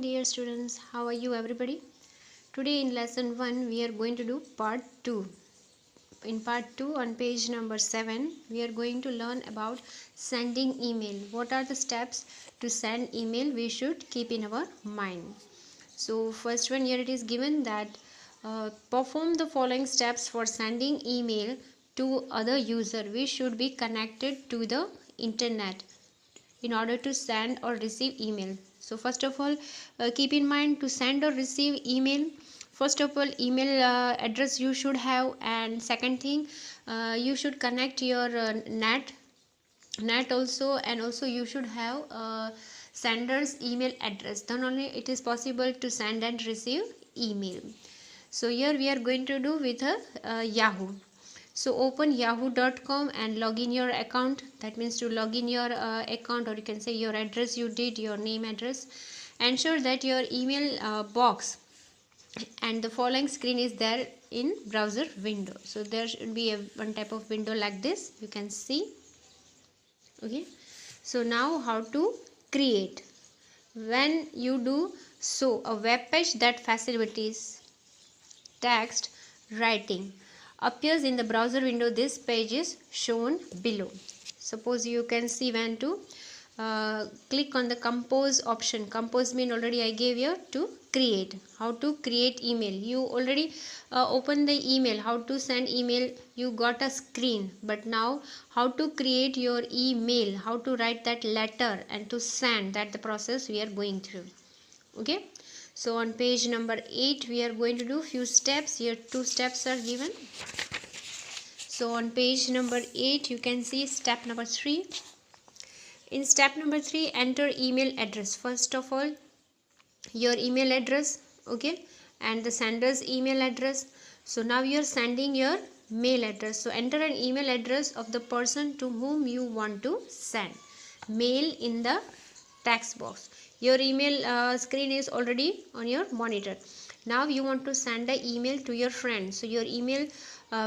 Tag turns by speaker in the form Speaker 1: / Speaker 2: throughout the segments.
Speaker 1: dear students, how are you everybody? Today in lesson 1 we are going to do part 2. In part 2 on page number 7 we are going to learn about sending email. What are the steps to send email we should keep in our mind. So first one, here it is given that perform the following steps for sending email to other user. We should be connected to the internet in order to send or receive email. So first of all, keep in mind to send or receive email, first of all email address you should have, and second thing, you should connect your net also, and also you should have sender's email address, then only it is possible to send and receive email. So here we are going to do with a Yahoo. So open yahoo.com and log in your account. That means to log in your account, or you can say your address you did, your name, address. Ensure that your email box and the following screen is there in browser window. So there should be one type of window like this, you can see. Okay, so now how to create. When you do so, a web page that facilitates text writing appears in the browser window. This page is shown below. Suppose you can see when to click on the compose option. Compose mean already I gave you to create. How to create email. You already open the email. How to send email. You got a screen. But now how to create your email. How to write that letter and to send. That the process we are going through. Okay. So on page number 8 we are going to do few steps. Here 2 steps are given. So on page number 8 you can see step number 3. In step number 3, enter email address. First of all, your email address, okay, and the sender's email address. So now you are sending your mail address. So enter an email address of the person to whom you want to send mail in the text box. Your email screen is already on your monitor. Now you want to send the email to your friend. So your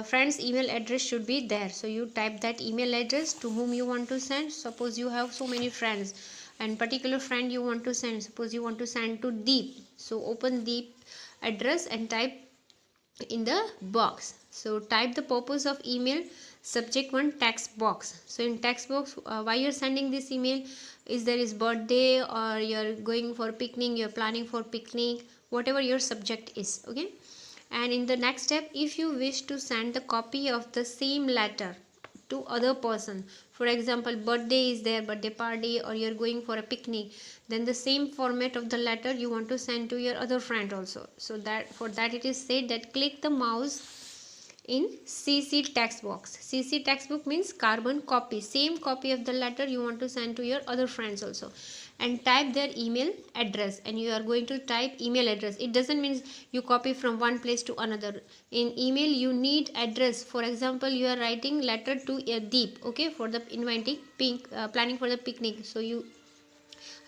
Speaker 1: friend's email address should be there. So you type that email address to whom you want to send. Suppose you have so many friends and particular friend you want to send. Suppose you want to send to Deep. So open Deep address and type in the box. So type the purpose of email, subject one, text box. So in text box, why you're sending this email, is there is birthday, or you're going for picnic, you're planning for picnic, whatever your subject is. Okay, and in the next step, if you wish to send the copy of the same letter to other person, for example birthday is there, birthday party, or you're going for a picnic, then the same format of the letter you want to send to your other friend also. So that for that it is said that click the mouse in CC text box. CC text box means carbon copy, same copy of the letter you want to send to your other friends also, and type their email address. And you are going to type email address. It doesn't mean you copy from one place to another. In email you need address. For example, you are writing letter to a Deep, okay, for the inviting planning for the picnic. So you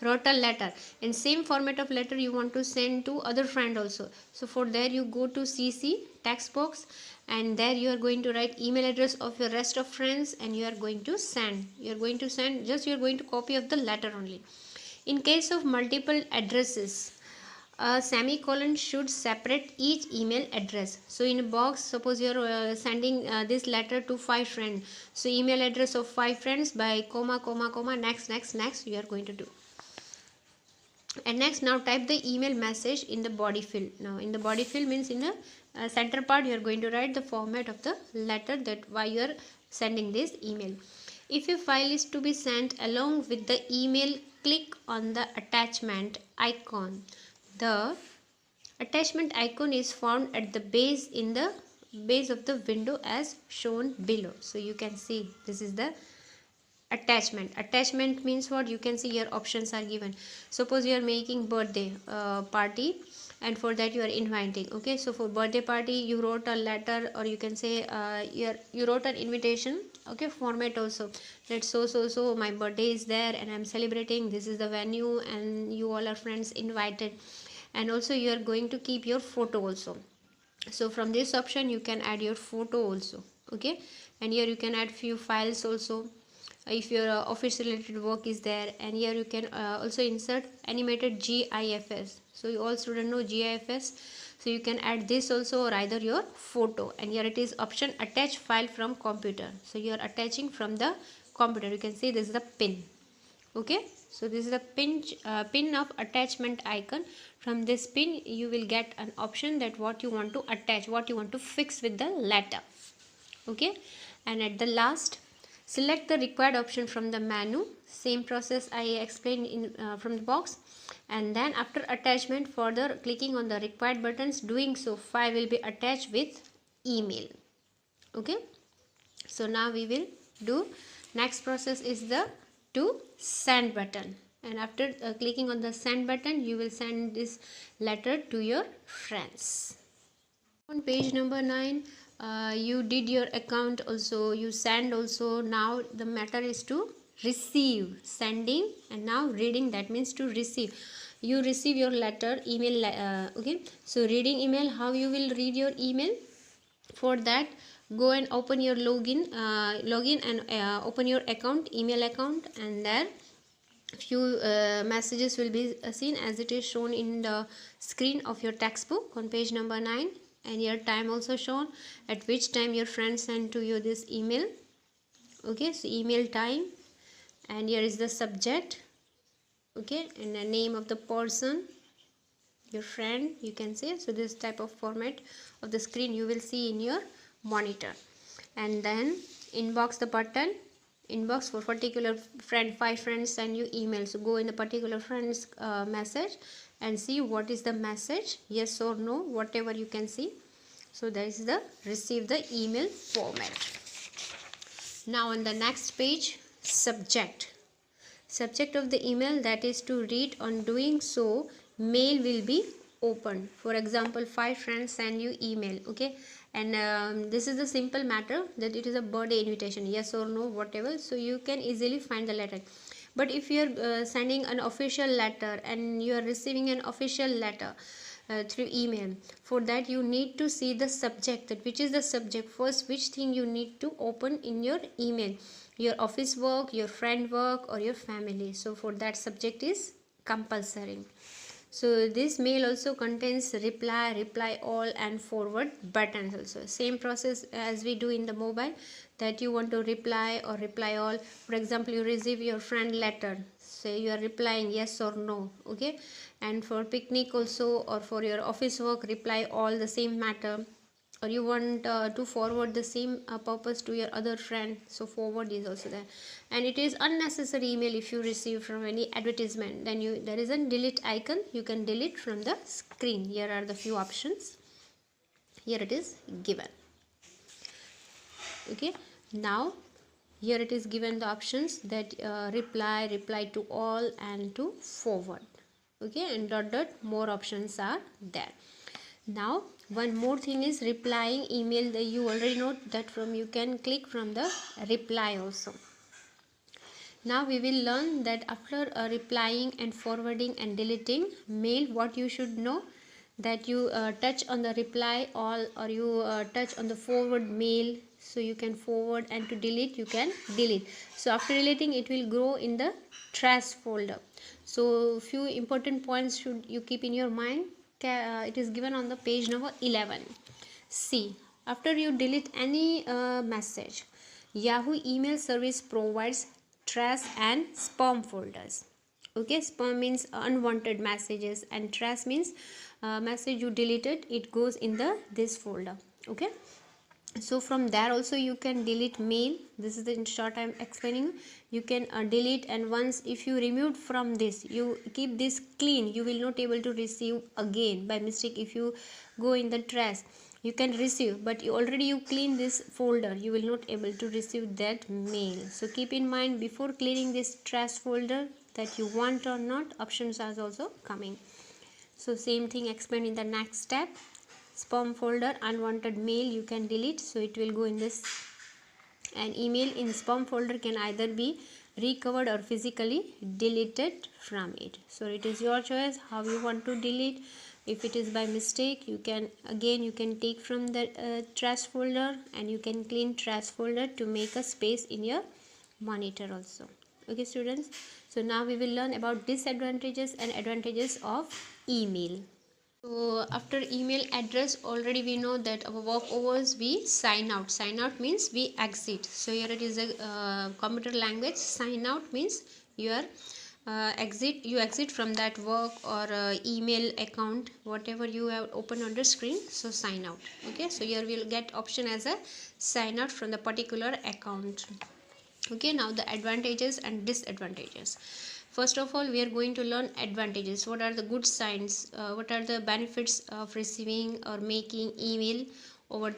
Speaker 1: wrote a letter, and same format of letter you want to send to other friend also. So for there you go to CC text box, and there you are going to write email address of your rest of friends, and you are going to send. You are going to send, just you are going to copy of the letter only. In case of multiple addresses, a semicolon should separate each email address. So in a box, suppose you are sending this letter to 5 friends. So email address of 5 friends by comma comma comma next you are going to do. And next, now type the email message in the body field. Now in the body field means in the center part you are going to write the format of the letter, that why you are sending this email. If a file is to be sent along with the email, click on the attachment icon. The attachment icon is found at the base in the base of the window as shown below. So you can see this is the attachment means what, you can see your options are given. Suppose you are making birthday party, and for that you are inviting. Okay, so for birthday party you wrote a letter, or you can say you wrote an invitation. Okay, format also, that so my birthday is there and I'm celebrating, this is the venue and you all are friends invited. And also you are going to keep your photo also. So from this option you can add your photo also. Okay, and here you can add few files also. if your office related work is there. And here you can also insert animated GIFs. So you all students know GIFs, so you can add this also, or either your photo. And here it is option attach file from computer, so you are attaching from the computer. You can see this is the pin. Okay, so this is the pin of attachment icon. From this pin you will get an option that what you want to attach, what you want to fix with the letter. Okay, and at the last, select the required option from the menu. Same process I explained in from the box. And then after attachment, further clicking on the required buttons, doing so file will be attached with email. Okay, so now we will do next process is the to send button. And after clicking on the send button, you will send this letter to your friends. On page number 9, you did your account also, you send also. Now the matter is to receive. Sending and now reading, that means to receive. You receive your letter, email. Okay, so reading email, how you will read your email? For that, go and open your login and open your account, email account, and there few messages will be seen as it is shown in the screen of your textbook on page number 9. And your time also shown, at which time your friend sent to you this email. Okay, so email time, and here is the subject. Okay, and the name of the person, your friend, you can say. So this type of format of the screen you will see in your monitor. And then inbox, the button, inbox for particular friend. 5 friends send you email, so go in the particular friends message and see what is the message, yes or no, whatever you can see. So that is the receive the email format. Now on the next page, subject of the email, that is to read. On doing so, mail will be opened. For example, 5 friends send you email. Okay, and this is the simple matter that it is a birthday invitation, yes or no, whatever. So you can easily find the letter. But if you are sending an official letter and you are receiving an official letter through email, for that you need to see the subject, that which is the subject first, which thing you need to open in your email, your office work, your friend work, or your family. So for that, subject is compulsory. So this mail also contains reply all, and forward buttons also. Same process as we do in the mobile, that you want to reply or reply all. For example, you receive your friend letter, say you are replying yes or no. Okay, and for picnic also, or for your office work, reply all, the same matter. Or you want to forward the same purpose to your other friend, so forward is also there. And it is unnecessary email if you receive from any advertisement, then there is a delete icon, you can delete from the screen. Here are the few options, here it is given. Okay, now here it is given the options that reply to all, and to forward. Okay, and dot more options are there. Now one more thing is replying email, that you already know that from you can click from the reply also. Now we will learn that after replying and forwarding and deleting mail, what you should know, that you touch on the reply all, or you touch on the forward mail, so you can forward, and to delete you can delete. So after deleting, it will go in the trash folder. So few important points should you keep in your mind. It is given on the page number 11. See, after you delete any message, Yahoo email service provides trash and spam folders. Okay, spam means unwanted messages, and trash means message you deleted, it goes in the this folder. Okay, so from there also you can delete mail. This is the in short I am explaining. You can delete, and once if you removed from this, you keep this clean, you will not able to receive again by mistake. If you go in the trash, you can receive, but you clean this folder, you will not able to receive that mail. So keep in mind before clearing this trash folder that you want or not, options are also coming. So same thing explained in the next step. Spam folder, unwanted mail you can delete, so it will go in this. And email in spam folder can either be recovered or physically deleted from it. So it is your choice how you want to delete. If it is by mistake, you can take from the trash folder, and you can clean trash folder to make a space in your monitor also. Okay students, so now we will learn about disadvantages and advantages of email. So after email address, already we know that our work hours we sign out. Sign out means we exit. So here it is a computer language. Sign out means you are you exit from that work or email account, whatever you have opened on the screen. So sign out. Okay, so here we'll get option as a sign out from the particular account. Okay, now the advantages and disadvantages. First of all, we are going to learn advantages. What are the good signs, what are the benefits of receiving or making email over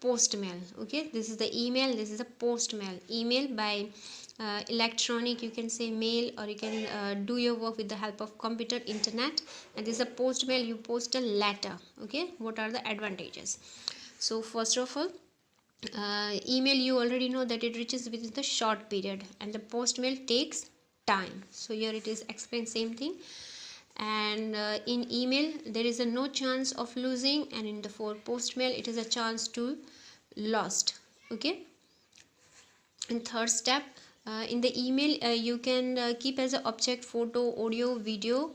Speaker 1: post mail. Okay, this is the email, this is a post mail. Email by electronic, you can say mail, or you can do your work with the help of computer, internet. And this is a post mail, you post a letter. Okay, what are the advantages? So first of all, email, you already know that it reaches within the short period, and the post mail takes time. So here it is explained same thing. And in email there is a no chance of losing, and in the for post mail it is a chance to lost. Okay, and third step, in the email you can keep as an object photo, audio, video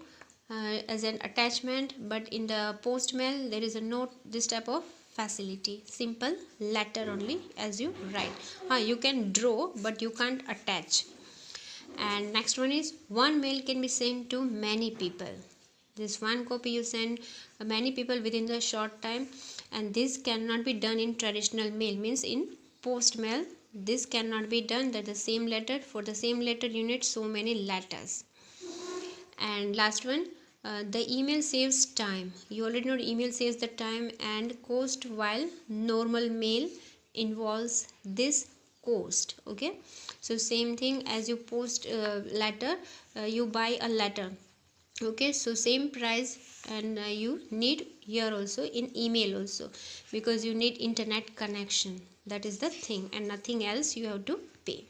Speaker 1: as an attachment, but in the post mail there is a no this type of facility. Simple letter only as you write. You can draw but you can't attach. And next one is one mail can be sent to many people. This one copy you send many people within the short time, and this cannot be done in traditional mail, means in post mail this cannot be done, that the same letter, for the same letter you need so many letters. And last one, the email saves time. You already know email saves the time and cost, while normal mail involves this cost. Okay, so same thing as you post letter, you buy a letter. Okay, so same price, and you need here also in email also, because you need internet connection. That is the thing, and nothing else you have to pay.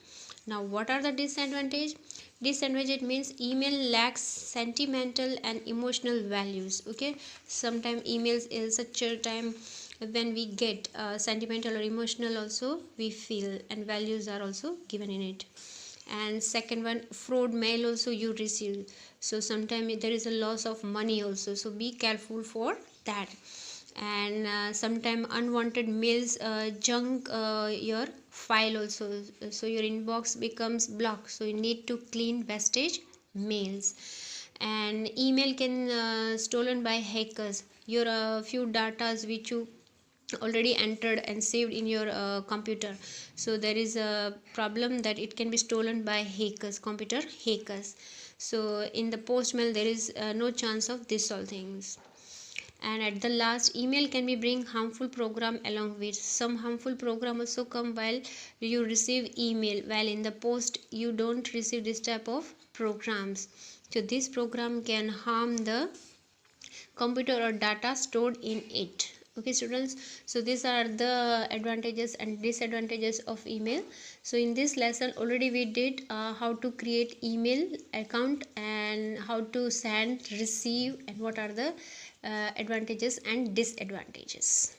Speaker 1: Now what are the disadvantage? Disadvantage means email lacks sentimental and emotional values. Okay, sometimes emails is such a time when we get sentimental or emotional also we feel, and values are also given in it. And second one, fraud mail also you receive, so sometimes there is a loss of money also, so be careful for that. And sometimes unwanted mails junk your file also, so your inbox becomes blocked, so you need to clean wastage mails. And email can stolen by hackers, your few datas which you already entered and saved in your computer, so there is a problem that it can be stolen by hackers, computer hackers. So in the post mail there is no chance of this all things. And at the last, email can be bring harmful program along with. Some harmful program also come while you receive email, while in the post you don't receive this type of programs. So this program can harm the computer or data stored in it. Okay students, so these are the advantages and disadvantages of email. So in this lesson already we did how to create email account, and how to send, receive, and what are the advantages and disadvantages.